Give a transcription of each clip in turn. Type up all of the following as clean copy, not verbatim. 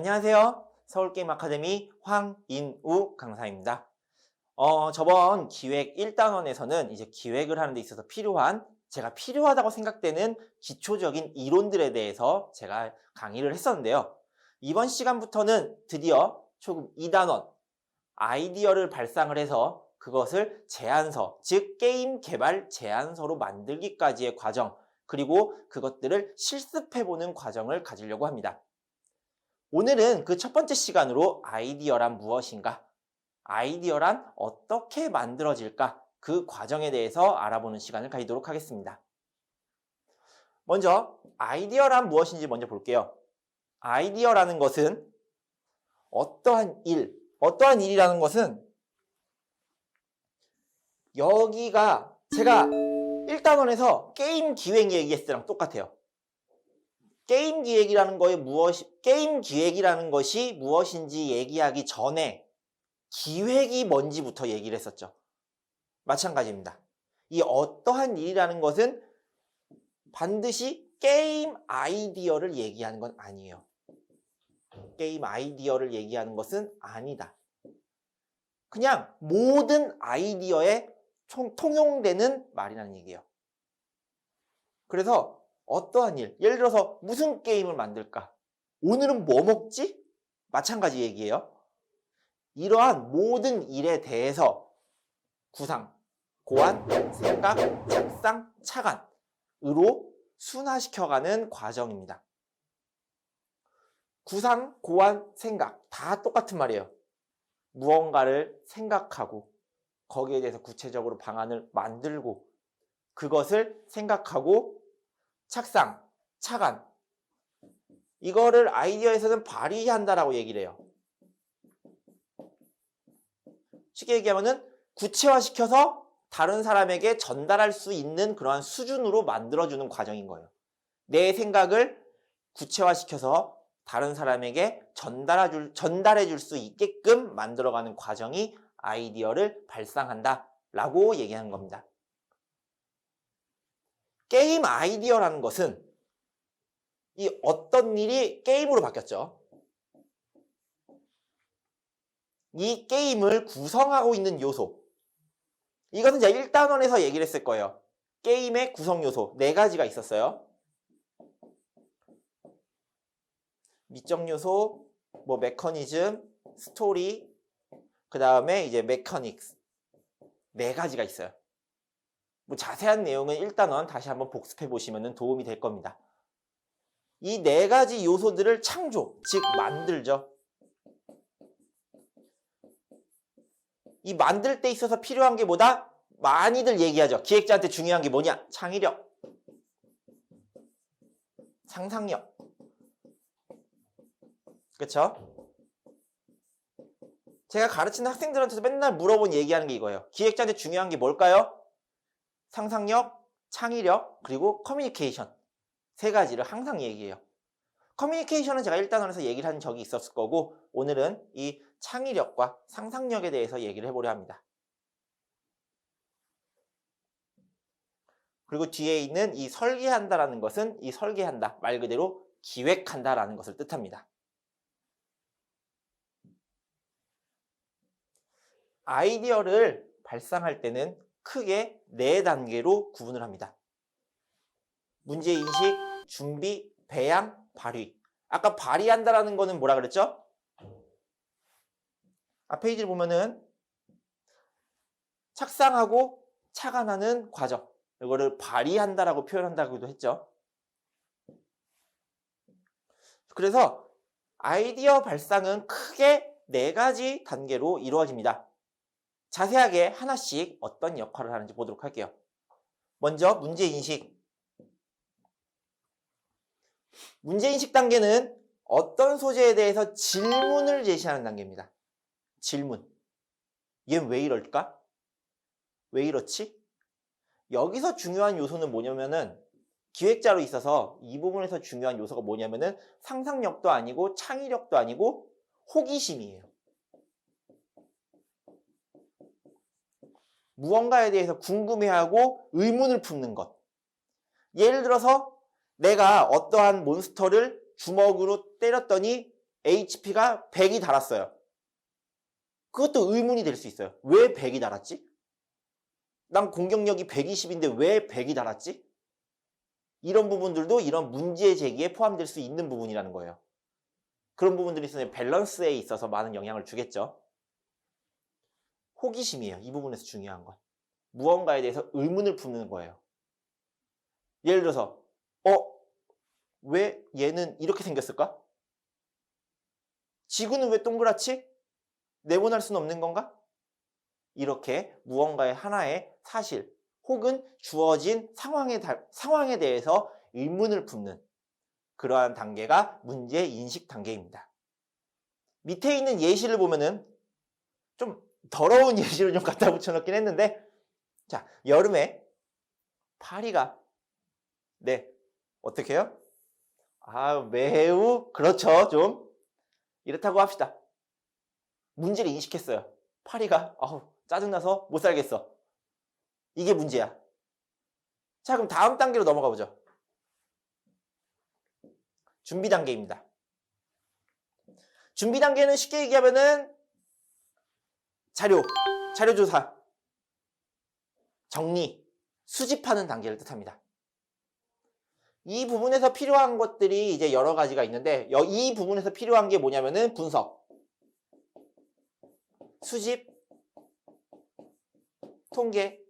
안녕하세요. 서울게임 아카데미 황인우 강사입니다. 저번 기획 1단원에서는 이제 기획을 하는 데 있어서 제가 필요하다고 생각되는 기초적인 이론들에 대해서 제가 강의를 했었는데요. 이번 시간부터는 드디어 조금 2단원 아이디어를 발상을 해서 그것을 제안서, 즉 게임 개발 제안서로 만들기까지의 과정, 그리고 그것들을 실습해보는 과정을 가지려고 합니다. 오늘은 그 첫 번째 시간으로 아이디어란 무엇인가? 아이디어란 어떻게 만들어질까? 그 과정에 대해서 알아보는 시간을 가지도록 하겠습니다. 먼저 아이디어란 무엇인지 먼저 볼게요. 아이디어라는 것은 어떠한 일이라는 것은 여기가 제가 1단원에서 게임 기획 얘기했을 때랑 똑같아요. 게임 기획이라는 것이 무엇인지 얘기하기 전에 기획이 뭔지부터 얘기를 했었죠. 마찬가지입니다. 이 어떠한 일이라는 것은 반드시 게임 아이디어를 얘기하는 건 아니에요. 게임 아이디어를 얘기하는 것은 아니다. 그냥 모든 아이디어에 통용되는 말이라는 얘기예요. 그래서 어떠한 일, 예를 들어서 무슨 게임을 만들까? 오늘은 뭐 먹지? 마찬가지 얘기예요. 이러한 모든 일에 대해서 구상, 고안, 생각, 작상, 착안으로 순화시켜가는 과정입니다. 구상, 고안, 생각 다 똑같은 말이에요. 무언가를 생각하고 거기에 대해서 구체적으로 방안을 만들고 그것을 생각하고 착상, 착안 이거를 아이디어에서는 발휘한다라고 얘기를 해요. 쉽게 얘기하면은 구체화시켜서 다른 사람에게 전달할 수 있는 그러한 수준으로 만들어주는 과정인 거예요. 내 생각을 구체화시켜서 다른 사람에게 전달해 줄 수 있게끔 만들어가는 과정이 아이디어를 발상한다 라고 얘기하는 겁니다. 게임 아이디어라는 것은 이 어떤 일이 게임으로 바뀌었죠. 이 게임을 구성하고 있는 요소, 이것은 제가 1단원에서 얘기를 했을 거예요. 게임의 구성 요소 4가지가 있었어요. 미적 요소, 메커니즘, 스토리, 그 다음에 이제 메커닉스 4가지가 있어요. 자세한 내용은 1단원 다시 한번 복습해 보시면 도움이 될 겁니다. 이 4가지 요소들을 창조, 즉 만들죠. 이 만들 때 있어서 필요한 게 뭐다? 많이들 얘기하죠. 기획자한테 중요한 게 뭐냐? 창의력, 상상력. 그쵸? 제가 가르치는 학생들한테도 맨날 물어본 얘기하는 게 이거예요. 기획자한테 중요한 게 뭘까요? 상상력, 창의력, 그리고 커뮤니케이션 3가지를 항상 얘기해요. 커뮤니케이션은 제가 1단원에서 얘기를 한 적이 있었을 거고 오늘은 이 창의력과 상상력에 대해서 얘기를 해보려 합니다. 그리고 뒤에 있는 이 설계한다라는 것은 이 설계한다, 말 그대로 기획한다라는 것을 뜻합니다. 아이디어를 발상할 때는 크게 4단계로 구분을 합니다. 문제인식, 준비, 배양, 발휘. 아까 발휘한다라는 거는 뭐라 그랬죠? 앞 페이지를 보면은 착상하고 착안하는 과정. 이거를 발휘한다라고 표현한다고도 했죠. 그래서 아이디어 발상은 크게 4가지 단계로 이루어집니다. 자세하게 하나씩 어떤 역할을 하는지 보도록 할게요. 먼저 문제인식. 문제인식 단계는 어떤 소재에 대해서 질문을 제시하는 단계입니다. 질문. 얘는 왜 이럴까? 왜 이렇지? 여기서 중요한 요소는 뭐냐면은 기획자로 있어서 이 부분에서 중요한 요소가 뭐냐면은 상상력도 아니고 창의력도 아니고 호기심이에요. 무언가에 대해서 궁금해하고 의문을 품는 것. 예를 들어서 내가 어떠한 몬스터를 주먹으로 때렸더니 HP가 100이 달았어요. 그것도 의문이 될 수 있어요. 왜 100이 달았지? 난 공격력이 120인데 왜 100이 달았지? 이런 부분들도 이런 문제 제기에 포함될 수 있는 부분이라는 거예요. 그런 부분들이 있으면 밸런스에 있어서 많은 영향을 주겠죠. 호기심이에요. 이 부분에서 중요한 건. 무언가에 대해서 의문을 품는 거예요. 예를 들어서 왜 얘는 이렇게 생겼을까? 지구는 왜 동그랗지? 네모날 수는 없는 건가? 이렇게 무언가의 하나의 사실 혹은 주어진 상황에 대해서 의문을 품는 그러한 단계가 문제 인식 단계입니다. 밑에 있는 예시를 보면은 좀 더러운 예시를 좀 갖다 붙여놓긴 했는데, 자, 여름에 파리가 어떻게 해요? 매우 그렇죠. 좀 이렇다고 합시다. 문제를 인식했어요. 파리가 짜증나서 못 살겠어. 이게 문제야. 자, 그럼 다음 단계로 넘어가 보죠. 준비 단계입니다. 준비 단계는 쉽게 얘기하면은 자료 조사, 정리, 수집하는 단계를 뜻합니다. 이 부분에서 필요한 것들이 이제 여러 가지가 있는데, 이 부분에서 필요한 게 뭐냐면은 분석, 수집, 통계,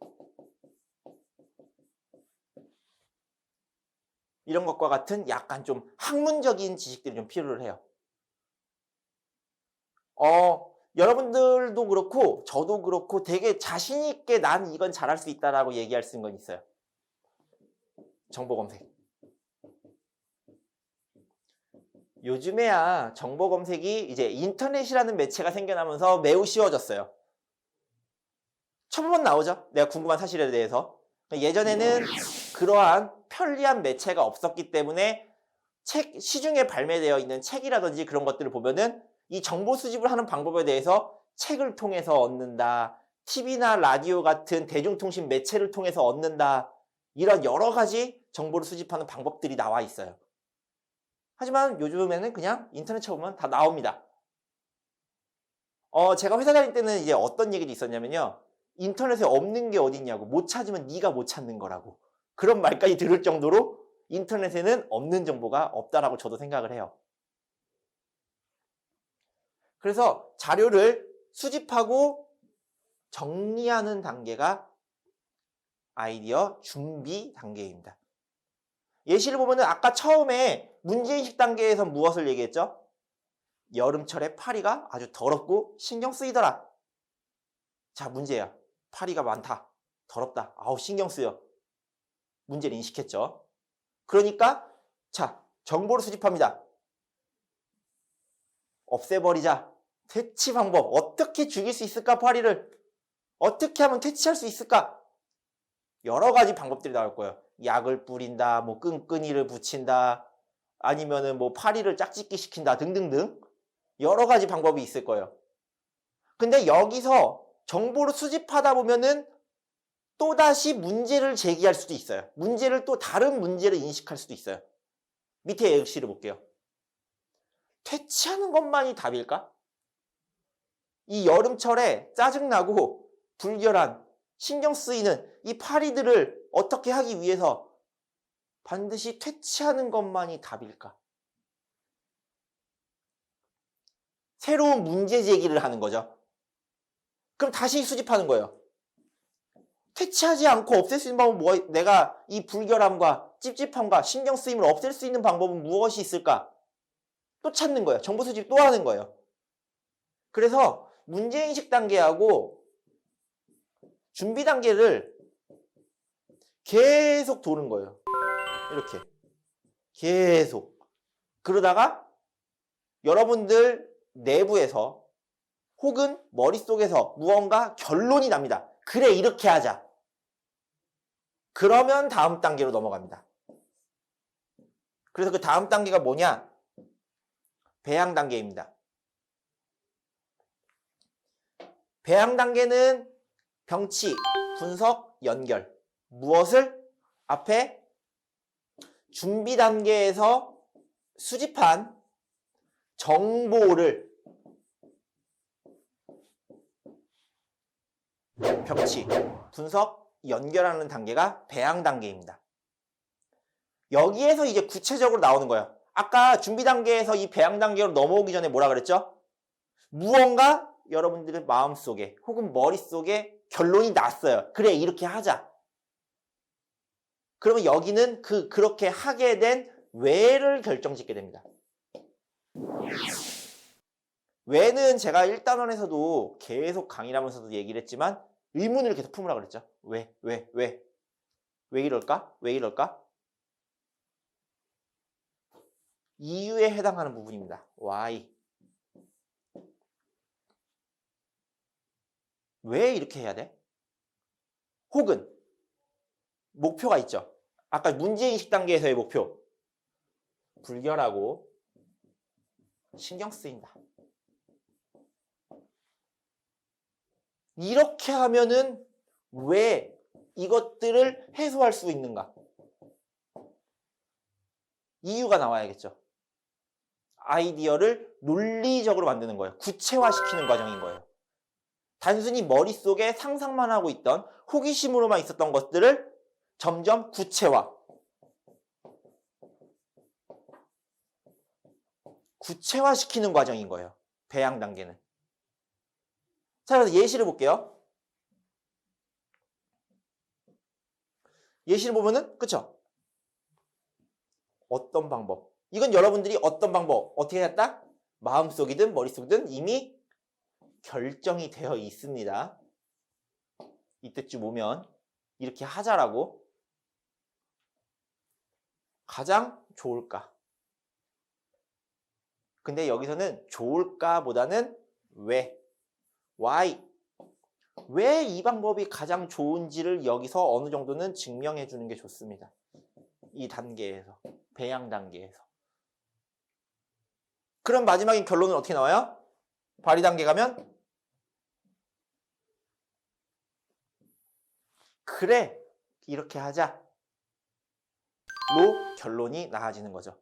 이런 것과 같은 약간 좀 학문적인 지식들이 좀 필요를 해요. 여러분들도 그렇고 저도 그렇고 되게 자신 있게 난 이건 잘할 수 있다라고 얘기할 수 있는 건 있어요. 정보 검색. 요즘에야 정보 검색이 이제 인터넷이라는 매체가 생겨나면서 매우 쉬워졌어요. 처음만 나오죠. 내가 궁금한 사실에 대해서. 예전에는 그러한 편리한 매체가 없었기 때문에 시중에 발매되어 있는 책이라든지 그런 것들을 보면은 이 정보 수집을 하는 방법에 대해서 책을 통해서 얻는다, TV나 라디오 같은 대중통신 매체를 통해서 얻는다, 이런 여러 가지 정보를 수집하는 방법들이 나와 있어요. 하지만 요즘에는 그냥 인터넷 쳐보면 다 나옵니다. 제가 회사 다닐 때는 이제 어떤 얘기도 있었냐면요. 인터넷에 없는 게 어딨냐고, 못 찾으면 네가 못 찾는 거라고, 그런 말까지 들을 정도로 인터넷에는 없는 정보가 없다라고 저도 생각을 해요. 그래서 자료를 수집하고 정리하는 단계가 아이디어 준비 단계입니다. 예시를 보면은 아까 처음에 문제인식 단계에서 무엇을 얘기했죠? 여름철에 파리가 아주 더럽고 신경 쓰이더라. 자, 문제야. 파리가 많다. 더럽다. 신경 쓰여. 문제를 인식했죠. 그러니까 자, 정보를 수집합니다. 없애버리자. 퇴치 방법. 어떻게 죽일 수 있을까, 파리를? 어떻게 하면 퇴치할 수 있을까? 여러 가지 방법들이 나올 거예요. 약을 뿌린다, 뭐 끈끈이를 붙인다, 아니면은 뭐 파리를 짝짓기 시킨다 등등등 여러 가지 방법이 있을 거예요. 근데 여기서 정보를 수집하다 보면은 또다시 문제를 제기할 수도 있어요. 문제를 또 다른 문제를 인식할 수도 있어요. 밑에 예시를 볼게요. 퇴치하는 것만이 답일까? 이 여름철에 짜증나고 불결한, 신경 쓰이는 이 파리들을 어떻게 하기 위해서 반드시 퇴치하는 것만이 답일까? 새로운 문제 제기를 하는 거죠. 그럼 다시 수집하는 거예요. 퇴치하지 않고 없앨 수 있는 방법은 내가 이 불결함과 찝찝함과 신경 쓰임을 없앨 수 있는 방법은 무엇이 있을까? 또 찾는 거예요. 정보 수집 또 하는 거예요. 그래서 문제인식 단계하고 준비 단계를 계속 도는 거예요. 이렇게 계속. 그러다가 여러분들 내부에서 혹은 머릿속에서 무언가 결론이 납니다. 그래, 이렇게 하자. 그러면 다음 단계로 넘어갑니다. 그래서 그 다음 단계가 뭐냐? 배양 단계입니다. 배양 단계는 병치, 분석, 연결. 무엇을? 앞에 준비 단계에서 수집한 정보를 병치, 분석, 연결하는 단계가 배양 단계입니다. 여기에서 이제 구체적으로 나오는 거예요. 아까 준비 단계에서 이 배양 단계로 넘어오기 전에 뭐라 그랬죠? 무언가 여러분들의 마음속에 혹은 머릿속에 결론이 났어요. 그래, 이렇게 하자. 그러면 여기는 그렇게 하게 된 왜를 결정짓게 됩니다. 왜는 제가 1단원에서도 계속 강의를 하면서도 얘기를 했지만 의문을 계속 품으라 그랬죠. 왜 이럴까? 왜 이럴까? 이유에 해당하는 부분입니다. why. 왜 이렇게 해야 돼? 혹은 목표가 있죠. 아까 문제인식 단계에서의 목표. 불결하고 신경 쓰인다. 이렇게 하면은 왜 이것들을 해소할 수 있는가? 이유가 나와야겠죠. 아이디어를 논리적으로 만드는 거예요. 구체화시키는 과정인 거예요. 단순히 머릿속에 상상만 하고 있던 호기심으로만 있었던 것들을 점점 구체화시키는 과정인 거예요. 배양 단계는. 자, 그래서 예시를 볼게요. 예시를 보면은, 그쵸? 어떤 방법? 이건 여러분들이 어떤 방법, 어떻게 했다? 마음속이든 머릿속이든 이미 결정이 되어 있습니다. 이때쯤 오면 이렇게 하자라고. 가장 좋을까? 근데 여기서는 좋을까보다는 왜, why, 왜 이 방법이 가장 좋은지를 여기서 어느 정도는 증명해 주는 게 좋습니다. 이 단계에서, 배양 단계에서. 그럼 마지막인 결론은 어떻게 나와요? 발휘 단계 가면 그래, 이렇게 하자 로 결론이 나아지는 거죠.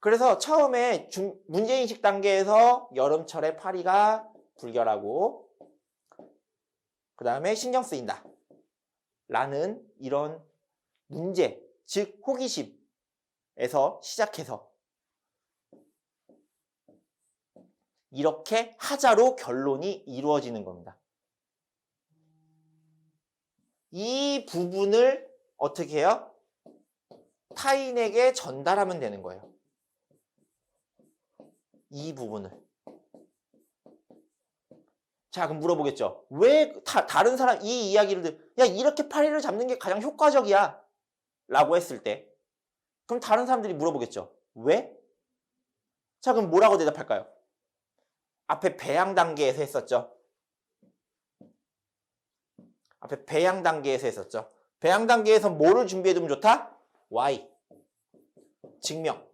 그래서 처음에 문제인식 단계에서 여름철에 파리가 불결하고 그 다음에 신경 쓰인다 라는 이런 문제, 즉 호기심에서 시작해서 이렇게 하자로 결론이 이루어지는 겁니다. 이 부분을 어떻게 해요? 타인에게 전달하면 되는 거예요. 이 부분을. 자, 그럼 물어보겠죠. 왜 다른 사람 이 이야기를 야, 이렇게 파리를 잡는 게 가장 효과적이야 라고 했을 때 그럼 다른 사람들이 물어보겠죠. 왜? 자, 그럼 뭐라고 대답할까요? 앞에 배양 단계에서 했었죠. 앞에 배양 단계에서 했었죠. 배양 단계에서 뭐를 준비해두면 좋다? why. 증명.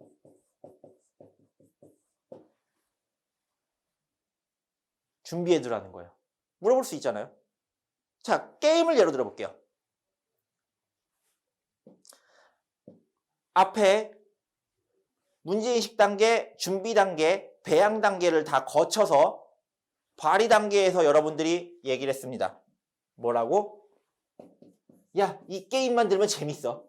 준비해두라는 거예요. 물어볼 수 있잖아요. 자, 게임을 예로 들어볼게요. 앞에 문제인식 단계, 준비 단계, 배양 단계를 다 거쳐서 발휘 단계에서 여러분들이 얘기를 했습니다. 뭐라고? 야, 이 게임 만들면 재밌어.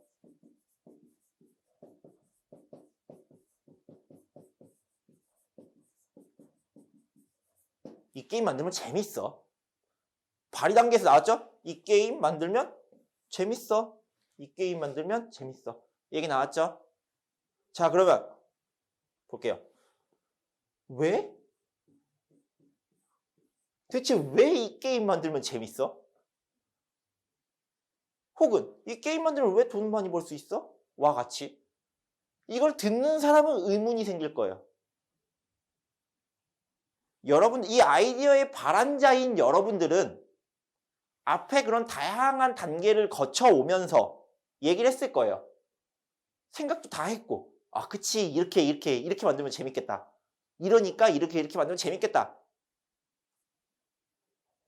이 게임 만들면 재밌어. 발휘 단계에서 나왔죠? 이 게임 만들면 재밌어. 이 게임 만들면 재밌어. 얘기 나왔죠? 자, 그러면 볼게요. 왜? 대체 왜 이 게임 만들면 재밌어? 혹은 이 게임 만들면 왜 돈 많이 벌 수 있어? 와 같이. 이걸 듣는 사람은 의문이 생길 거예요. 여러분, 이 아이디어의 발안자인 여러분들은 앞에 그런 다양한 단계를 거쳐오면서 얘기를 했을 거예요. 생각도 다 했고, 아, 그치, 이렇게 만들면 재밌겠다. 이러니까 이렇게 만들면 재밌겠다.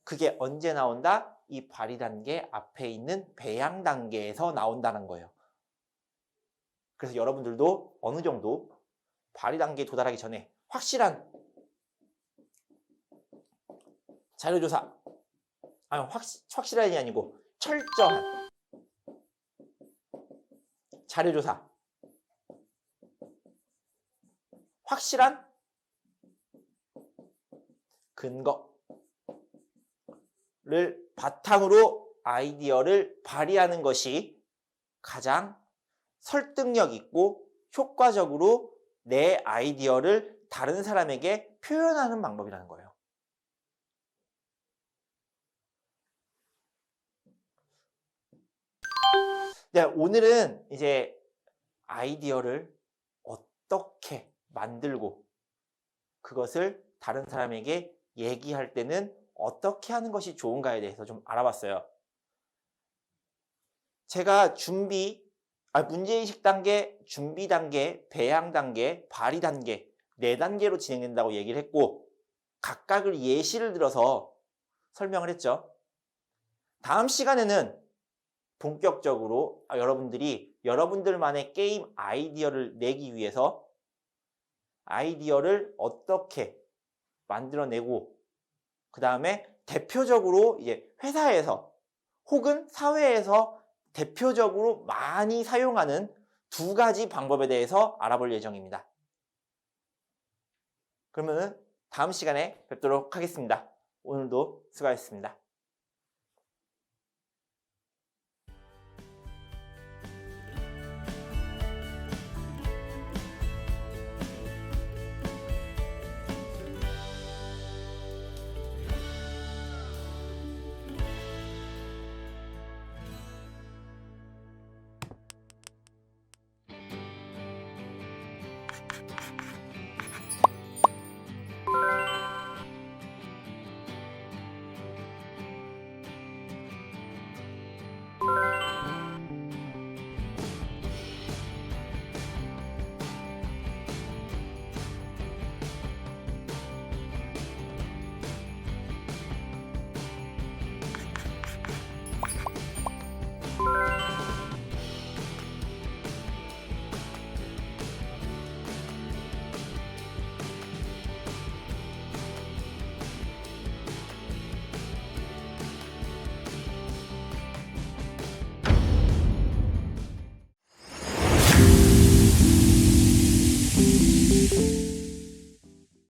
그게 언제 나온다? 이 발휘 단계 앞에 있는 배양 단계에서 나온다는 거예요. 그래서 여러분들도 어느 정도 발휘 단계에 도달하기 전에 확실한 자료조사, 아니 확실한이 아니고 철저한 자료조사, 확실한 근거를 바탕으로 아이디어를 발휘하는 것이 가장 설득력 있고 효과적으로 내 아이디어를 다른 사람에게 표현하는 방법이라는 거예요. 네, 오늘은 이제 아이디어를 어떻게 만들고 그것을 다른 사람에게 얘기할 때는 어떻게 하는 것이 좋은가에 대해서 좀 알아봤어요. 제가 문제의식 단계, 준비 단계, 배양 단계, 발휘 단계 4단계로 진행된다고 얘기를 했고 각각을 예시를 들어서 설명을 했죠. 다음 시간에는 본격적으로 여러분들이 여러분들만의 게임 아이디어를 내기 위해서 아이디어를 어떻게 만들어내고 그 다음에 대표적으로 이제 회사에서 혹은 사회에서 대표적으로 많이 사용하는 2가지 방법에 대해서 알아볼 예정입니다. 그러면 다음 시간에 뵙도록 하겠습니다. 오늘도 수고하셨습니다.